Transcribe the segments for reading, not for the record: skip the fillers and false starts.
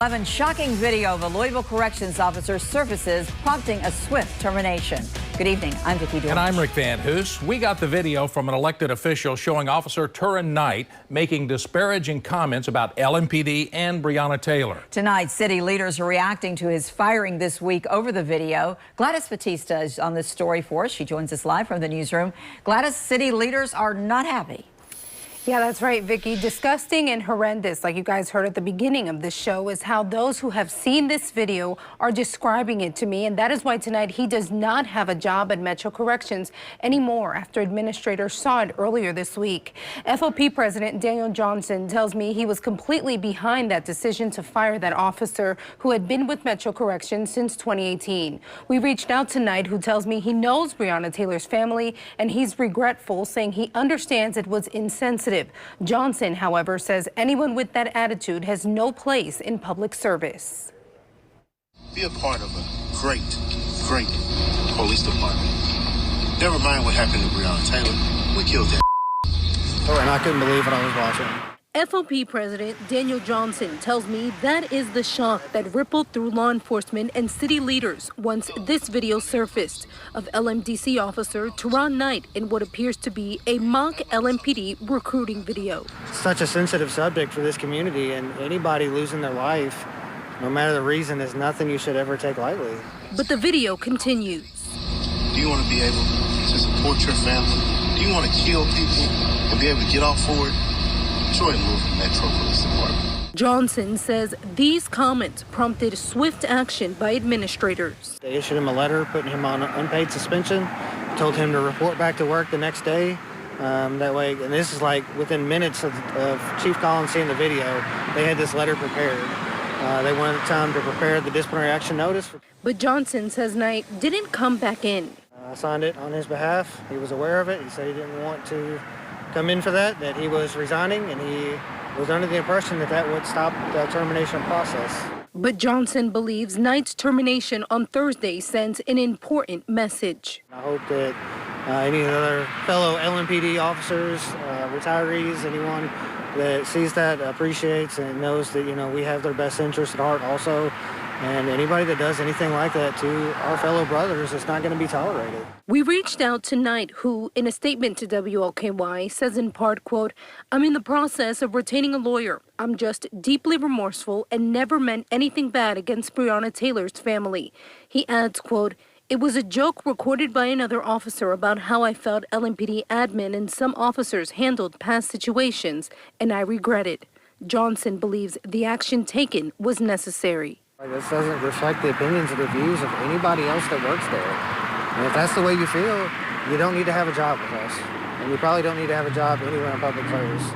11 shocking video of a Louisville corrections officer surfaces, prompting a swift termination. Good evening. I'm Vicki Dorn. And I'm Rick Van Hoos. We got the video from an elected official showing Officer Turin Knight making disparaging comments about LMPD and Breonna Taylor. Tonight, city leaders are reacting to his firing this week over the video. Gladys Batista is on this story for us. She joins us live from the newsroom. Gladys, city leaders are not happy. Yeah, that's right, Vicki. Disgusting and horrendous, like you guys heard at the beginning of this show, is how those who have seen this video are describing it to me. And that is why tonight he does not have a job at Metro Corrections anymore after administrators saw it earlier this week. FOP President Daniel Johnson tells me he was completely behind that decision to fire that officer who had been with Metro Corrections since 2018. We reached out tonight, who tells me he knows Breonna Taylor's family and he's regretful, saying he understands it was insensitive. Johnson, however, says anyone with that attitude has no place in public service. Be a part of a great police department. Never mind what happened to Breonna Taylor. We killed that. Oh, and I couldn't believe what I was watching. FOP President Daniel Johnson tells me that is the shock that rippled through law enforcement and city leaders once this video surfaced of LMDC officer Turin Knight in what appears to be a mock LMPD recruiting video. Such a sensitive subject for this community, and anybody losing their life, no matter the reason, is nothing you should ever take lightly. But the video continues. Do you want to be able to support your family? Do you want to kill people and be able to get off for it? Join Metro Police Department. Johnson says these comments prompted swift action by administrators. They issued him a letter putting him on unpaid suspension, told him to report back to work the next day. That way, and this is like within minutes of Chief Collins seeing the video, they had this letter prepared. They wanted time to prepare the disciplinary action notice. But Johnson says Knight didn't come back in. I signed it on his behalf. He was aware of it. He said he didn't want to come in for that he was resigning, and he was under the impression that would stop the termination process. But Johnson believes Knight's termination on Thursday sends an important message. I hope that any other fellow LMPD officers, retirees, anyone that sees that appreciates and knows that, we have their best interest at heart also. And anybody that does anything like that to our fellow brothers, it's not going to be tolerated. We reached out to Knight, who, in a statement to WLKY, says in part, quote, "I'm in the process of retaining a lawyer. I'm just deeply remorseful and never meant anything bad against Breonna Taylor's family." He adds, quote, "It was a joke recorded by another officer about how I felt LMPD admin and some officers handled past situations, and I regret it." Johnson believes the action taken was necessary. This doesn't reflect the opinions or the views of anybody else that works there. And if that's the way you feel, you don't need to have a job with us. And you probably don't need to have a job anywhere in public service.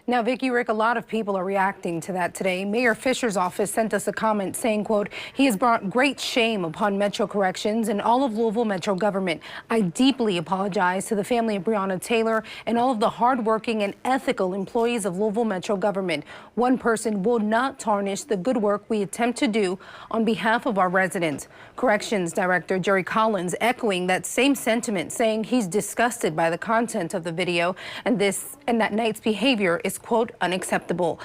Now, Vicki, Rick, a lot of people are reacting to that today. Mayor Fisher's office sent us a comment saying, quote, "He has brought great shame upon Metro Corrections and all of Louisville Metro government. I deeply apologize to the family of Breonna Taylor and all of the hardworking and ethical employees of Louisville Metro government. One person will not tarnish the good work we attempt to do on behalf of our residents." Corrections Director Jerry Collins echoing that same sentiment, saying he's disgusted by the content of the video and that Knight's behavior is, quote, "unacceptable."